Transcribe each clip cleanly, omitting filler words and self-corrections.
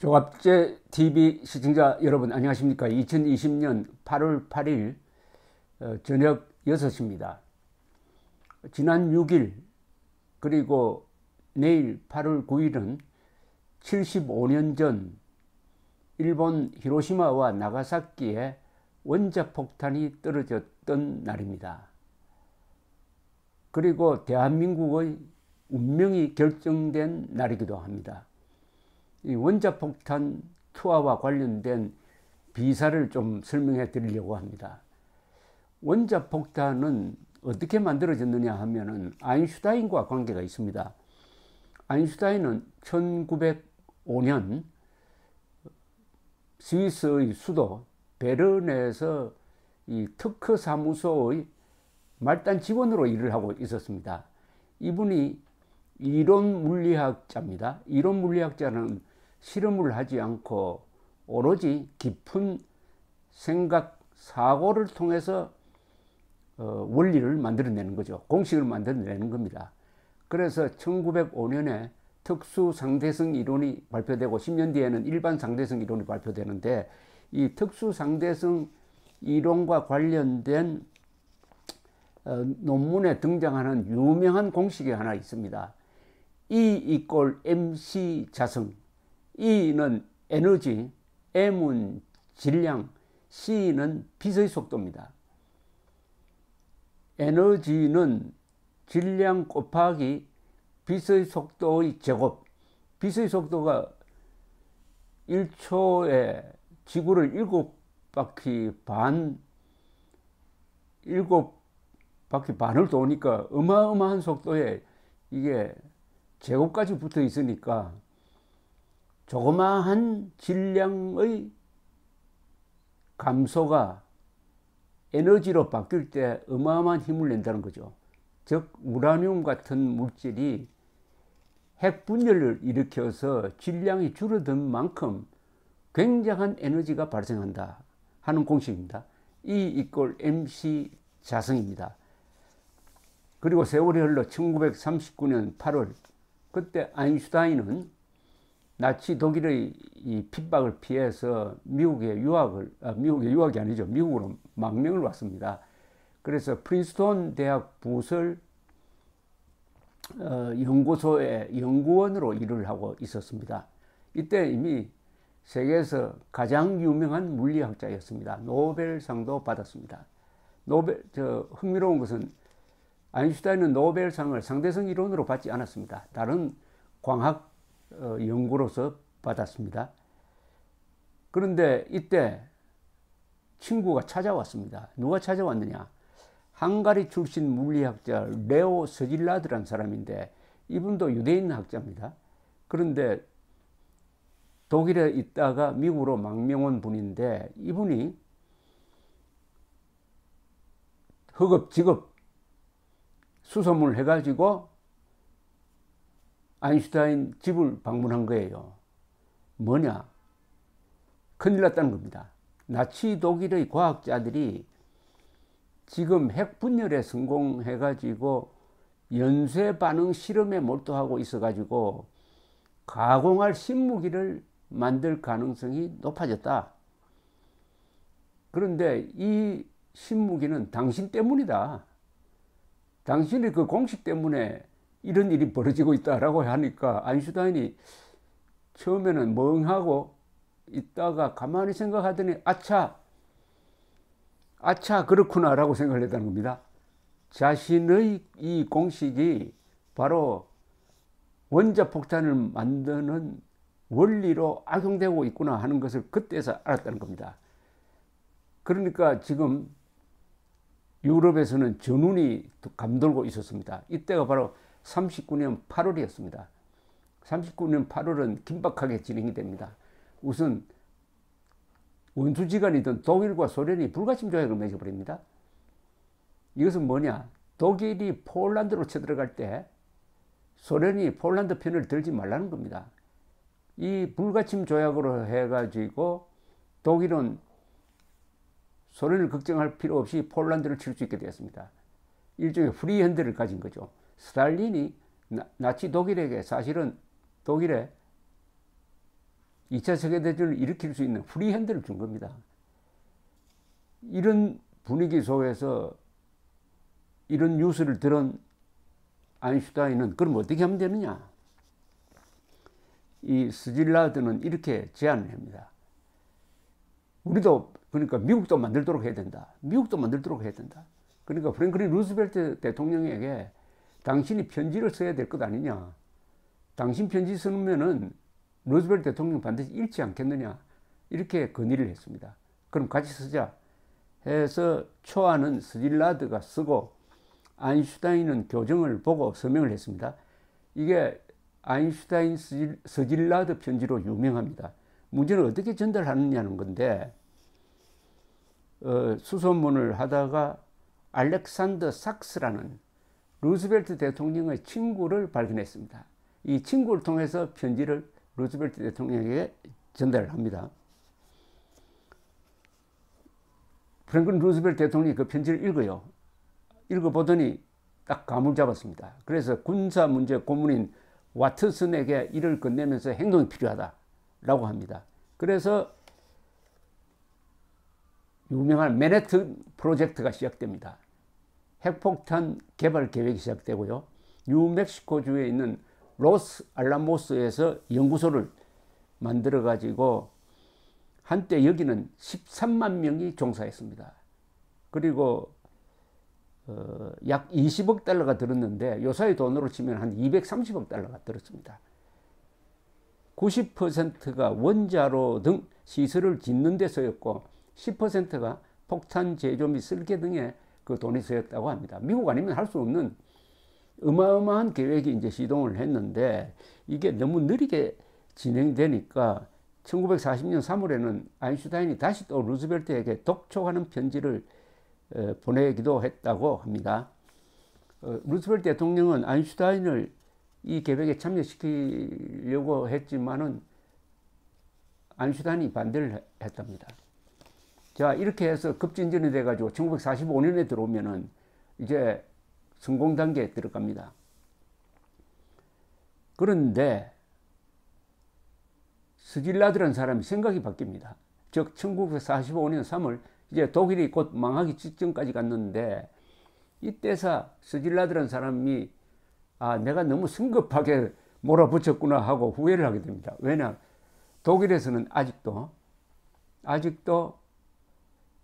조갑제 TV 시청자 여러분 안녕하십니까. 2020년 8월 8일 저녁 6시입니다. 지난 6일 그리고 내일 8월 9일은 75년 전 일본 히로시마와 나가사키에 원자폭탄이 떨어졌던 날입니다. 그리고 대한민국의 운명이 결정된 날이기도 합니다. 이 원자폭탄 투하와 관련된 비사를 좀 설명해 드리려고 합니다. 원자폭탄은 어떻게 만들어졌느냐 하면은 아인슈타인과 관계가 있습니다. 아인슈타인은 1905년 스위스의 수도 베른에서 이 특허 사무소의 말단 직원으로 일을 하고 있었습니다. 이분이 이론 물리학자입니다. 이론 물리학자는 실험을 하지 않고 오로지 깊은 생각, 사고를 통해서 원리를 만들어내는 거죠. 공식을 만들어내는 겁니다. 그래서 1905년에 특수상대성 이론이 발표되고 10년 뒤에는 일반 상대성 이론이 발표되는데, 이 특수상대성 이론과 관련된 논문에 등장하는 유명한 공식이 하나 있습니다. E = mc 자성. E는 에너지, M은 질량, C는 빛의 속도입니다. 에너지는 질량 곱하기 빛의 속도의 제곱. 빛의 속도가 1초에 지구를 7바퀴 반을 도니까 어마어마한 속도에 이게 제곱까지 붙어 있으니까 조그마한 질량의 감소가 에너지로 바뀔 때 어마어마한 힘을 낸다는 거죠. 즉 우라늄 같은 물질이 핵 분열을 일으켜서 질량이 줄어든 만큼 굉장한 에너지가 발생한다 하는 공식입니다. E = mc 자성입니다. 그리고 세월이 흘러 1939년 8월, 그때 아인슈타인은 나치 독일의 이 핍박을 피해서 미국이 아니죠. 미국으로 망명을 왔습니다. 그래서 프린스턴 대학 부설 연구소의 연구원으로 일을 하고 있었습니다. 이때 이미 세계에서 가장 유명한 물리학자였습니다. 노벨상도 받았습니다. 흥미로운 것은 아인슈타인은 노벨상을 상대성 이론으로 받지 않았습니다. 다른 광학 연구로서 받았습니다. 그런데 이때 친구가 찾아왔습니다. 누가 찾아왔느냐? 헝가리 출신 물리학자 레오 서질라드라는 사람인데, 이분도 유대인 학자입니다. 그런데 독일에 있다가 미국으로 망명 온 분인데, 이분이 허겁지겁 수소문을 해가지고 아인슈타인 집을 방문한 거예요. 뭐냐? 큰일 났다는 겁니다. 나치 독일의 과학자들이 지금 핵 분열에 성공해가지고 연쇄 반응 실험에 몰두하고 있어가지고 가공할 신무기를 만들 가능성이 높아졌다. 그런데 이 신무기는 당신 때문이다. 당신의 그 공식 때문에 이런 일이 벌어지고 있다라고 하니까 아인슈타인이 처음에는 멍하고 있다가 가만히 생각하더니 아차 그렇구나 라고 생각을 했다는 겁니다. 자신의 이 공식이 바로 원자폭탄을 만드는 원리로 악용되고 있구나 하는 것을 그때서 알았다는 겁니다. 그러니까 지금 유럽에서는 전운이 감돌고 있었습니다. 이때가 바로 39년 8월이었습니다. 39년 8월은 긴박하게 진행이 됩니다. 우선 원수지간이던 독일과 소련이 불가침 조약을 맺어버립니다. 이것은 뭐냐? 독일이 폴란드로 쳐들어갈 때 소련이 폴란드 편을 들지 말라는 겁니다. 이 불가침 조약으로 해가지고 독일은 소련을 걱정할 필요 없이 폴란드를 칠 수 있게 되었습니다. 일종의 프리핸드를 가진 거죠. 스탈린이 나치 독일에게 사실은 독일에 2차 세계대전을 일으킬 수 있는 프리핸드를 준 겁니다. 이런 분위기 속에서 이런 뉴스를 들은 아인슈타인은 그럼 어떻게 하면 되느냐? 이 스질라드는 이렇게 제안을 합니다. 우리도 그러니까 미국도 만들도록 해야 된다. 미국도 만들도록 해야 된다. 그러니까 프랭클린 루스벨트 대통령에게 당신이 편지를 써야 될 것 아니냐. 당신 편지 쓰면은 루스벨트 대통령 반드시 읽지 않겠느냐. 이렇게 건의를 했습니다. 그럼 같이 쓰자 해서 초안은 스질라드가 쓰고 아인슈타인은 교정을 보고 서명을 했습니다. 이게 아인슈타인 스질라드 편지로 유명합니다. 문제는 어떻게 전달하느냐는 건데 수소문을 하다가 알렉산더 sak스라는 루스벨트 대통령의 친구를 발견했습니다. 이 친구를 통해서 편지를 루스벨트 대통령에게 전달을 합니다. 프랭클린 루스벨트 대통령이 그 편지를 읽어요. 읽어보더니 딱 감을 잡았습니다. 그래서 군사문제 고문인 와트슨에게 이를 건네면서 행동이 필요하다라고 합니다. 그래서 유명한 맨해튼 프로젝트가 시작됩니다. 핵폭탄 개발 계획이 시작되고요. 뉴멕시코주에 있는 로스 알라모스에서 연구소를 만들어 가지고 한때 여기는 13만 명이 종사했습니다. 그리고 약 20억 달러가 들었는데 요사이 돈으로 치면 한 230억 달러가 들었습니다. 90%가 원자로 등 시설을 짓는 데 쓰였고 10%가 폭탄 제조 및 설계 등에 그 돈이 쓰였다고 합니다. 미국 아니면 할 수 없는 어마어마한 계획이 이제 시동을 했는데 이게 너무 느리게 진행되니까 1940년 3월에는 아인슈타인이 다시 또 루스벨트에게 독촉하는 편지를 보내기도 했다고 합니다. 루스벨트 대통령은 아인슈타인을 이 계획에 참여시키려고 했지만은 아인슈타인이 반대를 했답니다. 자, 이렇게 해서 급진전이 돼가지고 1945년에 들어오면은 이제 성공 단계에 들어갑니다. 그런데 스질라드라는 사람이 생각이 바뀝니다. 즉 1945년 3월 이제 독일이 곧 망하기 직전까지 갔는데 이때서 스질라드라는 사람이 내가 너무 성급하게 몰아붙였구나 하고 후회를 하게 됩니다. 왜냐? 독일에서는 아직도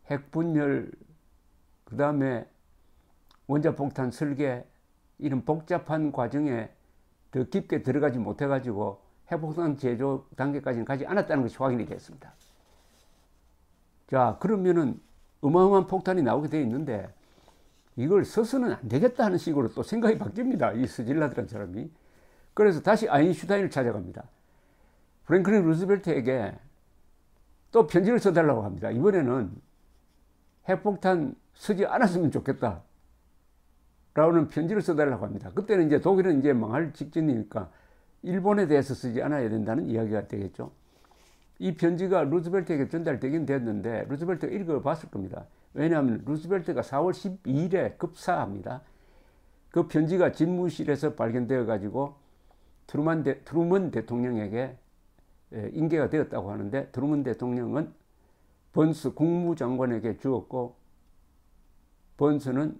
핵분열, 그 다음에 원자폭탄 설계 이런 복잡한 과정에 더 깊게 들어가지 못해가지고 핵폭탄 제조 단계까지는 가지 않았다는 것이 확인이 됐습니다. 자, 그러면은 어마어마한 폭탄이 나오게 되어 있는데 이걸 써서는 안 되겠다 하는 식으로 또 생각이 바뀝니다. 이 스질라드라는 사람이. 그래서 다시 아인슈타인을 찾아갑니다. 프랭클린 루스벨트에게 또 편지를 써달라고 합니다. 이번에는 핵폭탄 쓰지 않았으면 좋겠다 라는 편지를 써달라고 합니다. 그때는 이제 독일은 이제 망할 직전이니까 일본에 대해서 쓰지 않아야 된다는 이야기가 되겠죠. 이 편지가 루스벨트에게 전달되긴 됐는데 루스벨트가 읽어봤을 겁니다. 왜냐하면 루스벨트가 4월 12일에 급사합니다. 그 편지가 집무실에서 발견되어 가지고 트루먼 대통령에게 인계가 되었다고 하는데 트루먼 대통령은 번스 국무장관에게 주었고 번스는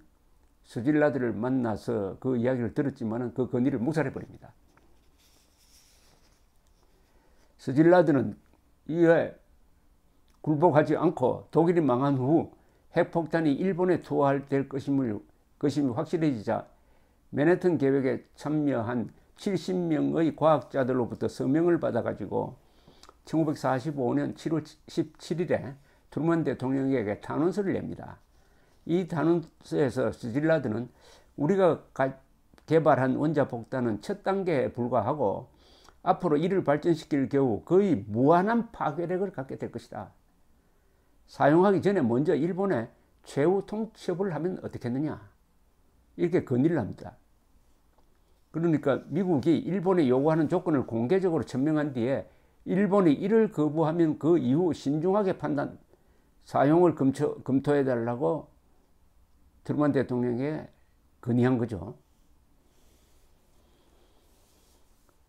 스질라드를 만나서 그 이야기를 들었지만 그 건의를 묵살해버립니다. 스질라드는 이에 굴복하지 않고 독일이 망한 후 핵폭탄이 일본에 투하될 것임이 확실해지자 맨해튼 계획에 참여한 70명의 과학자들로부터 서명을 받아가지고 1945년 7월 17일에 트루먼 대통령에게 탄원서를 냅니다. 이 탄원서에서 스질라드는 우리가 개발한 원자폭탄은 첫 단계에 불과하고 앞으로 이를 발전시킬 경우 거의 무한한 파괴력을 갖게 될 것이다. 사용하기 전에 먼저 일본에 최후 통첩을 하면 어떻겠느냐 이렇게 건의를 합니다. 그러니까 미국이 일본이 요구하는 조건을 공개적으로 천명한 뒤에 일본이 이를 거부하면 그 이후 신중하게 사용을 검토해달라고 트루먼 대통령에게 건의한 거죠.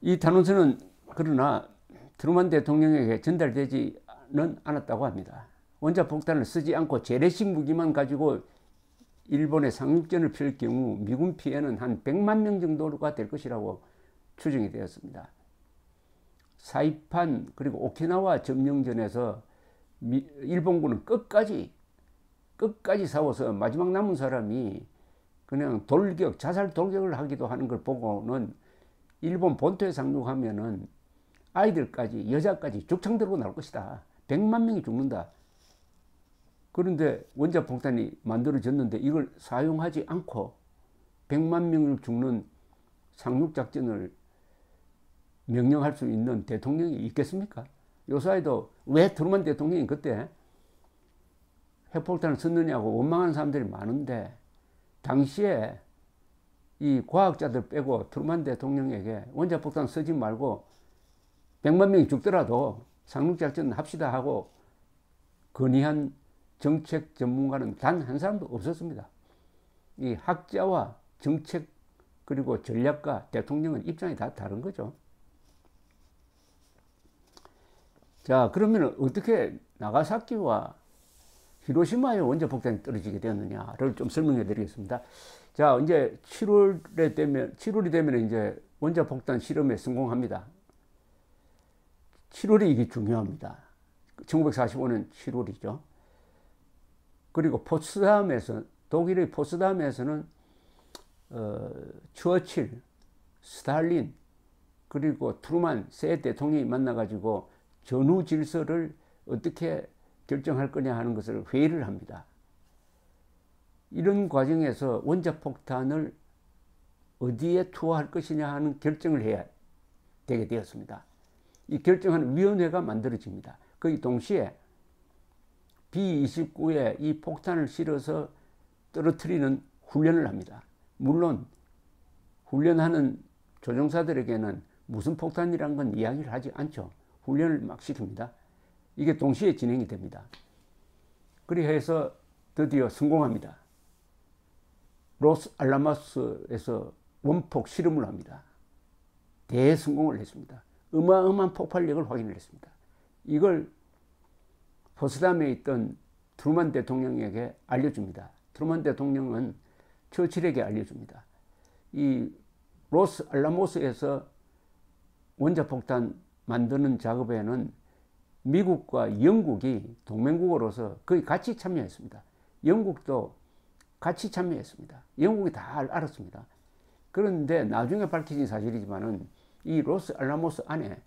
이 탄원서는 그러나 트루만 대통령에게 전달되지는 않았다고 합니다. 원자폭탄을 쓰지 않고 재래식 무기만 가지고 일본의 상륙전을 펼 경우 미군 피해는 한 100만 명 정도가 될 것이라고 추정이 되었습니다. 사이판 그리고 오키나와 점령전에서 일본군은 끝까지 싸워서 마지막 남은 사람이 그냥 자살 돌격을 하기도 하는 걸 보고는 일본 본토에 상륙하면은 아이들까지 여자까지 죽창 들고 나올 것이다. 100만 명이 죽는다. 그런데 원자폭탄이 만들어졌는데 이걸 사용하지 않고 100만 명을 죽는 상륙작전을 명령할 수 있는 대통령이 있겠습니까? 요사이도 왜 트루만 대통령이 그때 핵폭탄을 썼느냐고 원망하는 사람들이 많은데, 당시에 이 과학자들 빼고 트루만 대통령에게 원자폭탄 쓰지 말고 100만 명이 죽더라도 상륙작전 합시다 하고 건의한 정책 전문가는 단 한 사람도 없었습니다. 이 학자와 정책 그리고 전략가, 대통령은 입장이 다 다른 거죠. 자, 그러면 어떻게 나가사키와 히로시마에 원자폭탄이 떨어지게 되었느냐를 좀 설명해 드리겠습니다. 자, 이제 7월이 되면 이제 원자폭탄 실험에 성공합니다. 7월이 이게 중요합니다. 1945년 7월이죠. 그리고 독일의 포츠담에서는 처칠, 스탈린, 그리고 트루만 세 대통령이 만나가지고 전후 질서를 어떻게 결정할 거냐 하는 것을 회의를 합니다. 이런 과정에서 원자폭탄을 어디에 투하할 것이냐 하는 결정을 해야 되게 되었습니다. 이 결정하는 위원회가 만들어집니다. 그 동시에 B-29에 이 폭탄을 실어서 떨어뜨리는 훈련을 합니다. 물론 훈련하는 조종사들에게는 무슨 폭탄이란 건 이야기를 하지 않죠. 훈련을 막 시킵니다. 이게 동시에 진행이 됩니다. 그리해서 드디어 성공합니다. 로스 알라모스에서 원폭 실험을 합니다. 대성공을 했습니다. 어마어마한 폭발력을 확인을 했습니다. 이걸 포츠담에 있던 트루만 대통령에게 알려줍니다. 트루만 대통령은 처칠에게 알려줍니다. 이 로스 알라모스에서 원자폭탄 만드는 작업에는 미국과 영국이 동맹국으로서 거의 같이 참여했습니다. 영국도 같이 참여했습니다. 영국이 다 알았습니다. 그런데 나중에 밝혀진 사실이지만은 이 로스 알라모스 안에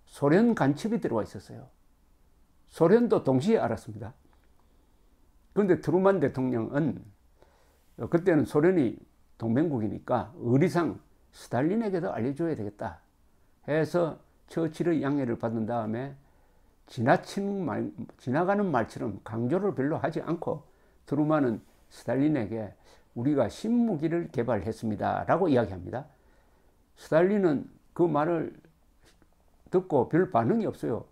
소련 간첩이 들어와 있었어요. 소련도 동시에 알았습니다. 그런데 트루만 대통령은 그때는 소련이 동맹국이니까 의리상 스탈린에게도 알려줘야 되겠다 해서 처칠의 양해를 받은 다음에 지나가는 말처럼 강조를 별로 하지 않고 트루만은 스탈린에게 우리가 신무기를 개발했습니다 라고 이야기합니다. 스탈린은 그 말을 듣고 별 반응이 없어요.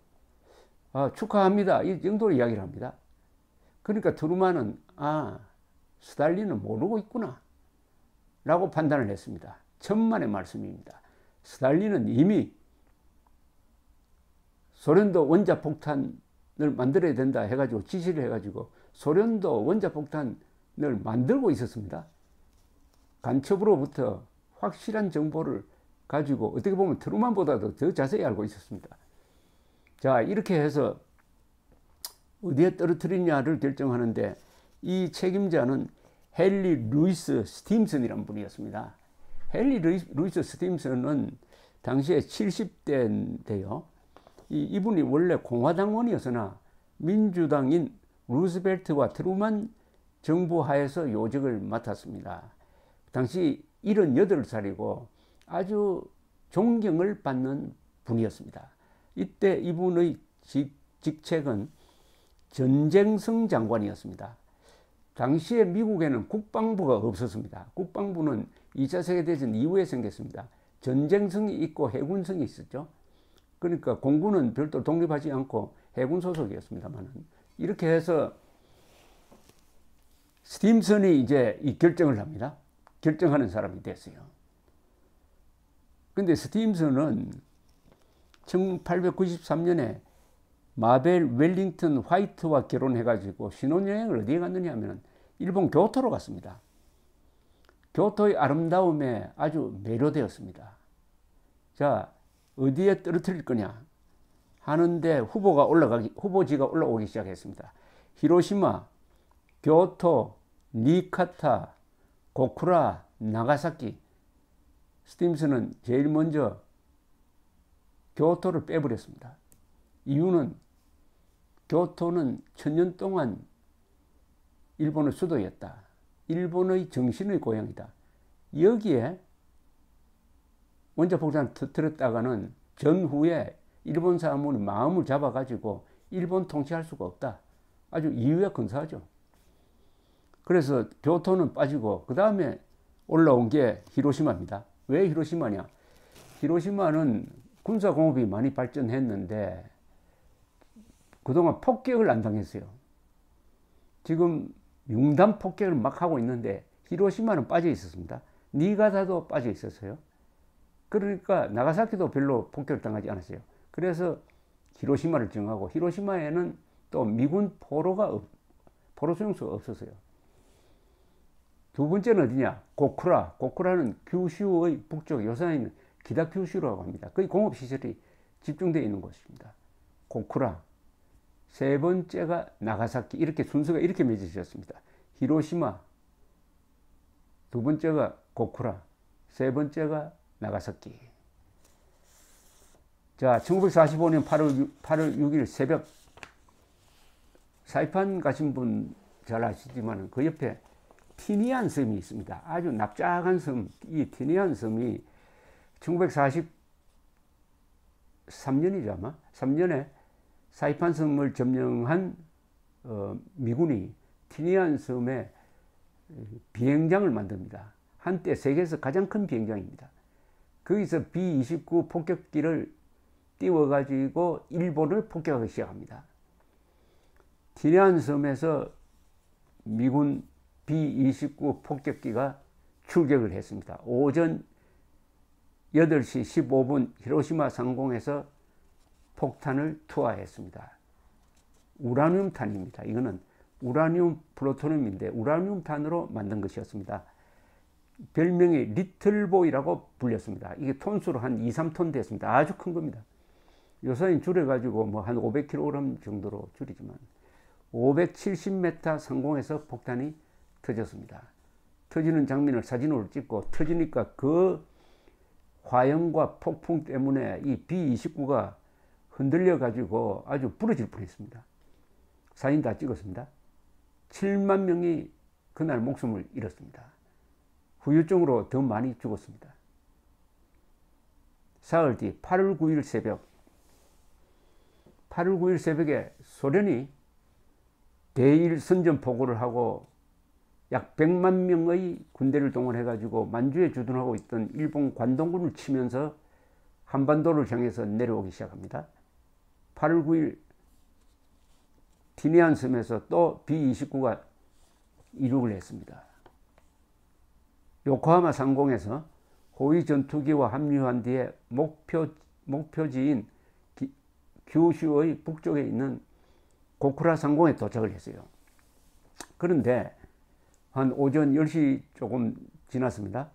축하합니다 이 정도로 이야기를 합니다. 그러니까 트루만은 스탈린은 모르고 있구나 라고 판단을 했습니다. 천만의 말씀입니다. 스탈린은 이미 소련도 원자폭탄을 만들어야 된다 해가지고 지시를 해가지고 소련도 원자폭탄을 만들고 있었습니다. 간첩으로부터 확실한 정보를 가지고 어떻게 보면 트루만보다도 더 자세히 알고 있었습니다. 자, 이렇게 해서 어디에 떨어뜨리냐를 결정하는데 이 책임자는 헨리 루이스 스팀슨이라는 분이었습니다. 헨리 루이스 스팀슨은 당시에 70대인데요. 이분이 원래 공화당원이었으나 민주당인 루스벨트와 트루만 정부 하에서 요직을 맡았습니다. 당시 78살이고 아주 존경을 받는 분이었습니다. 이때 이분의 직책은 전쟁성 장관이었습니다. 당시에 미국에는 국방부가 없었습니다. 국방부는 2차 세계대전 이후에 생겼습니다. 전쟁성이 있고 해군성이 있었죠. 그러니까 공군은 별도로 독립하지 않고 해군 소속이었습니다만, 이렇게 해서 스팀슨이 이제 이 결정을 합니다. 결정하는 사람이 됐어요. 근데 스팀슨은 1893년에 마벨 웰링턴 화이트와 결혼해가지고 신혼여행을 어디에 갔느냐 하면 일본 교토로 갔습니다. 교토의 아름다움에 아주 매료되었습니다. 자, 어디에 떨어뜨릴 거냐 하는데 후보지가 올라오기 시작했습니다. 히로시마, 교토, 니카타, 고쿠라, 나가사키. 스팀슨은 제일 먼저 교토를 빼버렸습니다. 이유는 교토는 1000년 동안 일본의 수도였다. 일본의 정신의 고향이다. 여기에 원자 폭탄을 터뜨렸다가는 전후에 일본 사람은 마음을 잡아가지고 일본 통치할 수가 없다. 아주 이유가 근사하죠. 그래서 교토는 빠지고 그 다음에 올라온 게 히로시마입니다. 왜 히로시마냐? 히로시마는 군사공업이 많이 발전했는데 그동안 폭격을 안 당했어요. 지금 융단 폭격을 막 하고 있는데 히로시마는 빠져 있었습니다. 니가사도 빠져 있었어요. 그러니까 나가사키도 별로 폭격을 당하지 않았어요. 그래서 히로시마를 정하고 히로시마에는 또 미군 포로 수용소가 없었어요. 두 번째는 어디냐? 고쿠라. 고쿠라는 규슈의 북쪽, 요새는 기타 규슈라고 합니다. 거의 공업시설이 집중되어 있는 곳입니다. 고쿠라. 세 번째가 나가사키. 이렇게 순서가 이렇게 맺어졌습니다. 히로시마. 두 번째가 고쿠라. 세 번째가 나가사키. 자, 1945년 8월 6일 새벽 사이판 가신 분 잘 아시지만 그 옆에 티니안 섬이 있습니다. 아주 납작한 섬. 이 티니안 섬이 1943년이죠 아마. 3년에 사이판 섬을 점령한 미군이 티니안 섬에 비행장을 만듭니다. 한때 세계에서 가장 큰 비행장입니다. 거기서 B-29 폭격기를 띄워가지고 일본을 폭격하기 시작합니다. 티니안 섬에서 미군 B-29 폭격기가 출격을 했습니다. 오전 8시 15분 히로시마 상공에서 폭탄을 투하했습니다. 우라늄탄입니다. 이거는 우라늄 플루토늄인데 우라늄탄으로 만든 것이었습니다. 별명이 리틀보이라고 불렸습니다. 이게 톤수로 한 2, 3톤 됐습니다. 아주 큰 겁니다. 요새는 줄여가지고 뭐 한 500kg 정도로 줄이지만 570m 상공에서 폭탄이 터졌습니다. 터지는 장면을 사진으로 찍고 터지니까 그 화염과 폭풍 때문에 이 B-29가 흔들려 가지고 아주 부러질 뻔했습니다. 사진 다 찍었습니다. 7만 명이 그날 목숨을 잃었습니다. 후유증으로 더 많이 죽었습니다. 사흘 뒤 8월 9일 새벽에 소련이 대일 선전포고를 하고 약 100만 명의 군대를 동원해 가지고 만주에 주둔하고 있던 일본 관동군을 치면서 한반도를 향해서 내려오기 시작합니다. 8월 9일 티니안 섬에서 또 B-29가 이륙을 했습니다. 요코하마 상공에서 호위 전투기와 합류한 뒤에 목표지인 규슈의 북쪽에 있는 고쿠라 상공에 도착을 했어요. 그런데 한 오전 10시 조금 지났습니다.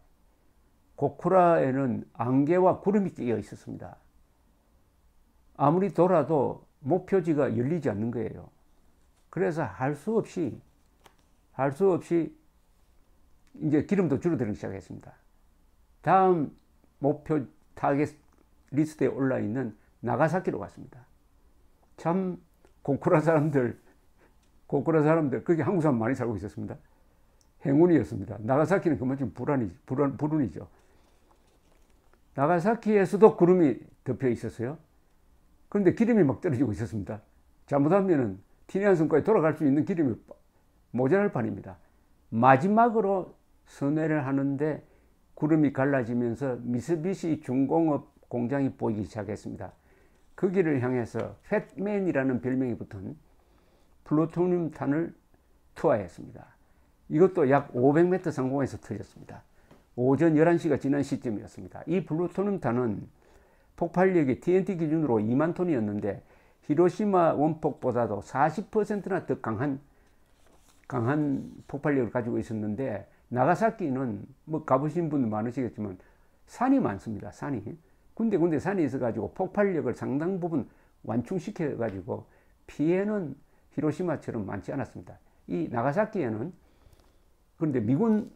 고쿠라에는 안개와 구름이 끼어 있었습니다. 아무리 돌아도 목표지가 열리지 않는 거예요. 그래서 할 수 없이 이제 기름도 줄어들기 시작했습니다. 다음 목표 타겟 리스트에 올라 있는 나가사키로 갔습니다. 참 고쿠라 사람들 거기 한국 사람 많이 살고 있었습니다. 행운이었습니다. 나가사키는 그만큼 불운이죠. 나가사키에서도 구름이 덮여 있었어요. 그런데 기름이 막 떨어지고 있었습니다. 잘못하면 티니안 섬까지 돌아갈 수 있는 기름이 모자랄 판입니다. 마지막으로 선회를 하는데 구름이 갈라지면서 미쓰비시 중공업 공장이 보이기 시작했습니다. 거기를 향해서 팻맨이라는 별명이 붙은 플루토늄탄을 투하했습니다. 이것도 약 500m 상공에서 터졌습니다. 오전 11시가 지난 시점이었습니다. 이 플루토늄탄은 폭발력이 TNT 기준으로 2만 톤이었는데 히로시마 원폭보다도 40%나 더 강한 폭발력을 가지고 있었는데, 나가사키는 뭐 가보신 분들 많으시겠지만 산이 많습니다. 산이 군데군데 산이 있어가지고 폭발력을 상당 부분 완충시켜가지고 피해는 히로시마처럼 많지 않았습니다. 이 나가사키에는 그런데 미군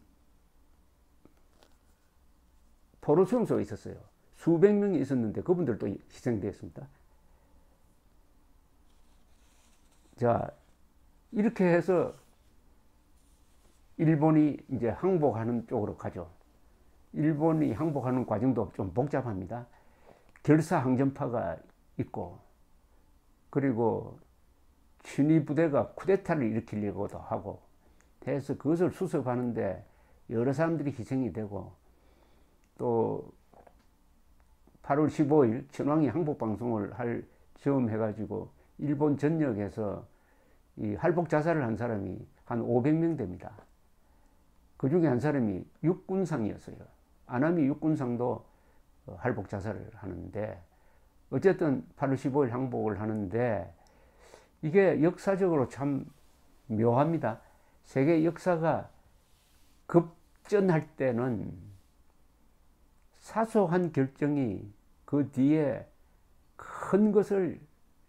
포로 수용소가 있었어요. 수백 명이 있었는데 그분들도 희생되었습니다. 자, 이렇게 해서 일본이 이제 항복하는 쪽으로 가죠. 일본이 항복하는 과정도 좀 복잡합니다. 결사 항전파가 있고, 그리고 친위 부대가 쿠데타를 일으키려고도 하고 해서 그것을 수습하는데 여러 사람들이 희생이 되고, 또 8월 15일 천황이 항복 방송을 할 즈음 해가지고 일본 전역에서 이 할복 자살을 한 사람이 한 500명 됩니다. 그 중에 한 사람이 육군상이었어요. 아나미 육군상도 할복 자살을 하는데, 어쨌든 8월 15일 항복을 하는데, 이게 역사적으로 참 묘합니다. 세계 역사가 급전할 때는 사소한 결정이 그 뒤에 큰 것을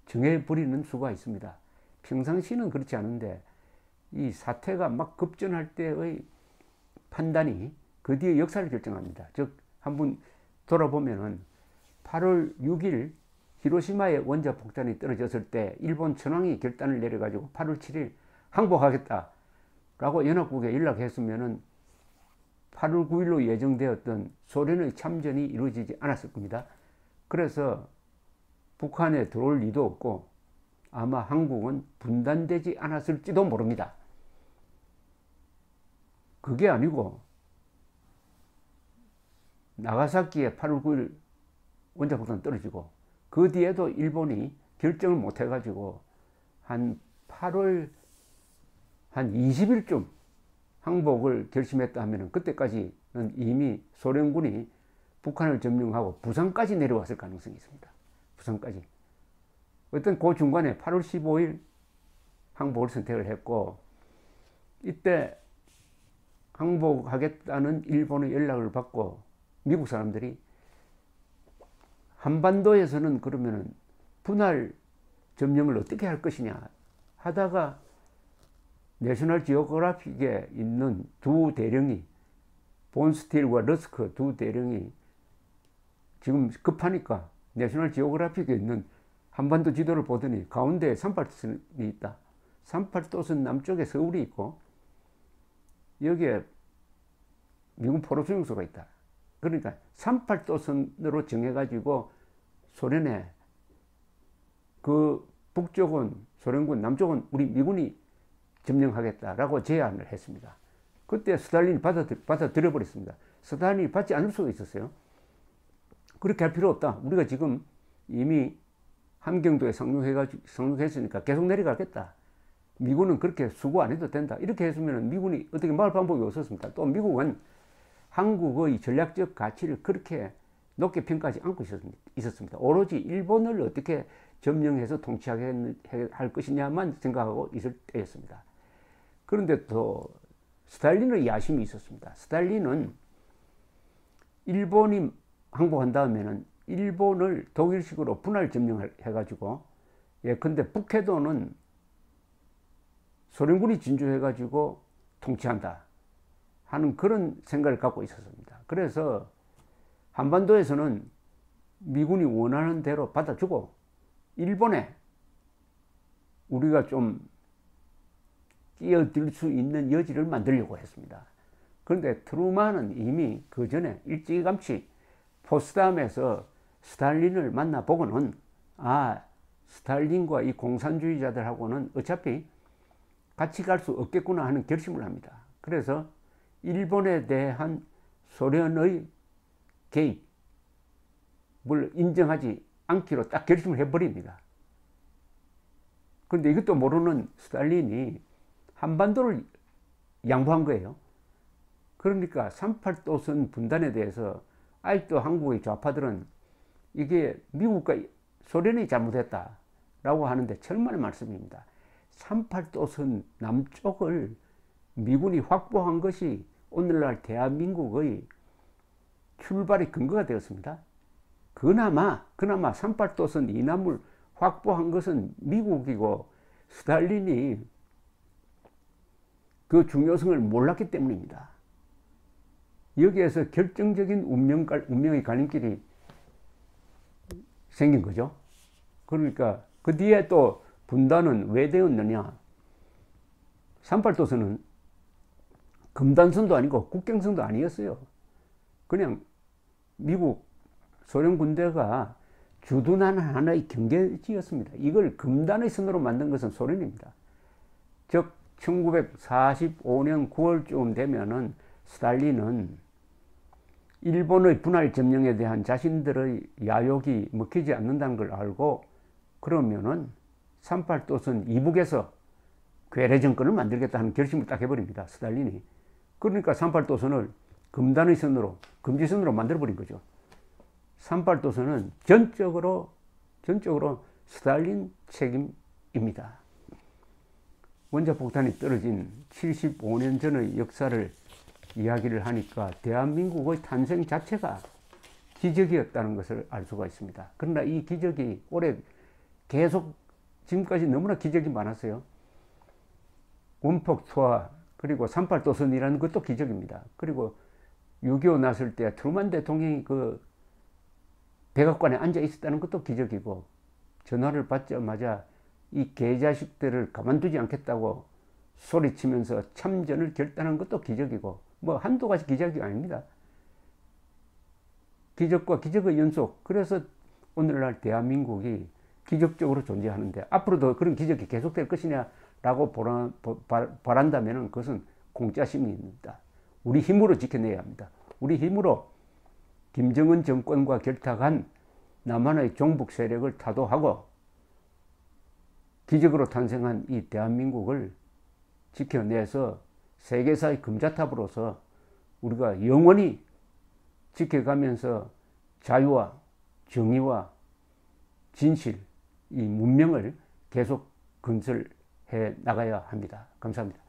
정해버리는 수가 있습니다. 평상시는 그렇지 않은데 이 사태가 막 급전할 때의 판단이 그 뒤에 역사를 결정합니다. 즉, 한번 돌아보면은 8월 6일 히로시마에 원자 폭탄이 떨어졌을 때 일본 천황이 결단을 내려가지고 8월 7일 항복하겠다라고 연합국에 연락했으면은 8월 9일로 예정되었던 소련의 참전이 이루어지지 않았을 겁니다. 그래서 북한에 들어올 리도 없고 아마 한국은 분단되지 않았을지도 모릅니다. 그게 아니고 나가사키에 8월 9일 원자폭탄 떨어지고 그 뒤에도 일본이 결정을 못 해가지고 한 8월 한 20일쯤 항복을 결심했다 하면 그때까지는 이미 소련군이 북한을 점령하고 부산까지 내려왔을 가능성이 있습니다. 부산까지. 어떤 그 중간에 8월 15일 항복을 선택을 했고, 이때 항복하겠다는 일본의 연락을 받고 미국 사람들이 한반도에서는 그러면은 분할 점령을 어떻게 할 것이냐 하다가 내셔널 지오그래픽에 있는 두 대령이, 본스틸과 러스크 두 대령이 지금 급하니까 내셔널 지오그래픽에 있는 한반도 지도를 보더니 가운데에 38도선이 있다. 38도선 남쪽에 서울이 있고 여기에 미군 포로 수용소가 있다. 그러니까 38도선으로 정해가지고 소련에 그 북쪽은 소련군, 남쪽은 우리 미군이 점령하겠다라고 제안을 했습니다. 그때 스탈린이 받아들여 버렸습니다. 스탈린이 받지 않을 수가 있었어요. 그렇게 할 필요 없다. 우리가 지금 이미 함경도에 상륙했으니까 계속 내려가겠다. 미군은 그렇게 수고 안 해도 된다. 이렇게 했으면 미군이 어떻게 막을 방법이 없었습니다. 또 미국은 한국의 전략적 가치를 그렇게 높게 평가하지 않고 있었습니다. 오로지 일본을 어떻게 점령해서 통치하게 할 것이냐만 생각하고 있을 때였습니다. 그런데 또 스탈린의 야심이 있었습니다. 스탈린은 일본이 항복한 다음에는 일본을 독일식으로 분할 점령해가지고, 예컨대 북해도는 소련군이 진주해가지고 통치한다 하는 그런 생각을 갖고 있었습니다. 그래서 한반도에서는 미군이 원하는 대로 받아주고 일본에 우리가 좀 끼어들 수 있는 여지를 만들려고 했습니다. 그런데 트루만은 이미 그 전에 일찌감치 포츠담에서 스탈린을 만나보고는 스탈린과 이 공산주의자들하고는 어차피 같이 갈 수 없겠구나 하는 결심을 합니다. 그래서 일본에 대한 소련의 개입을 인정하지 않기로 딱 결심을 해버립니다. 그런데 이것도 모르는 스탈린이 한반도를 양보한 거예요. 그러니까 38도선 분단에 대해서 아직도 한국의 좌파들은 이게 미국과 소련이 잘못했다라고 하는데 정말 말씀입니다. 38도선 남쪽을 미군이 확보한 것이 오늘날 대한민국의 출발의 근거가 되었습니다. 그나마 38도선 이남을 확보한 것은 미국이고 스탈린이 그 중요성을 몰랐기 때문입니다. 여기에서 결정적인 운명의 갈림길이 생긴 거죠. 그러니까 그 뒤에 또 분단은 왜 되었느냐. 38도선은 금단선도 아니고 국경선도 아니었어요. 그냥 미국, 소련 군대가 주둔하는 하나의 경계지였습니다. 이걸 금단의 선으로 만든 것은 소련입니다. 즉 1945년 9월쯤 되면은 스탈린은 일본의 분할 점령에 대한 자신들의 야욕이 먹히지 않는다는 걸 알고 그러면은 38도선 이북에서 괴뢰 정권을 만들겠다 하는 결심을 딱 해버립니다. 스탈린이. 그러니까 38도선을 금단의 선으로, 금지선으로 만들어버린 거죠. 38도선은 전적으로 스탈린 책임입니다. 원자폭탄이 떨어진 75년 전의 역사를 이야기를 하니까 대한민국의 탄생 자체가 기적이었다는 것을 알 수가 있습니다. 그러나 이 기적이 올해 계속 지금까지 너무나 기적이 많았어요. 원폭 투하, 그리고 38도선이라는 것도 기적입니다. 그리고 6.25 났을 때 트루만 대통령이 그 백악관에 앉아 있었다는 것도 기적이고, 전화를 받자마자 이 개자식들을 가만두지 않겠다고 소리치면서 참전을 결단한 것도 기적이고, 뭐 한두 가지 기적이 아닙니다. 기적과 기적의 연속. 그래서 오늘날 대한민국이 기적적으로 존재하는데, 앞으로도 그런 기적이 계속될 것이냐라고 바란다면 그것은 공짜심입니다. 우리 힘으로 지켜내야 합니다. 우리 힘으로 김정은 정권과 결탁한 남한의 종북 세력을 타도하고 기적으로 탄생한 이 대한민국을 지켜내서 세계사의 금자탑으로서 우리가 영원히 지켜가면서 자유와 정의와 진실, 이 문명을 계속 건설해 나가야 합니다. 감사합니다.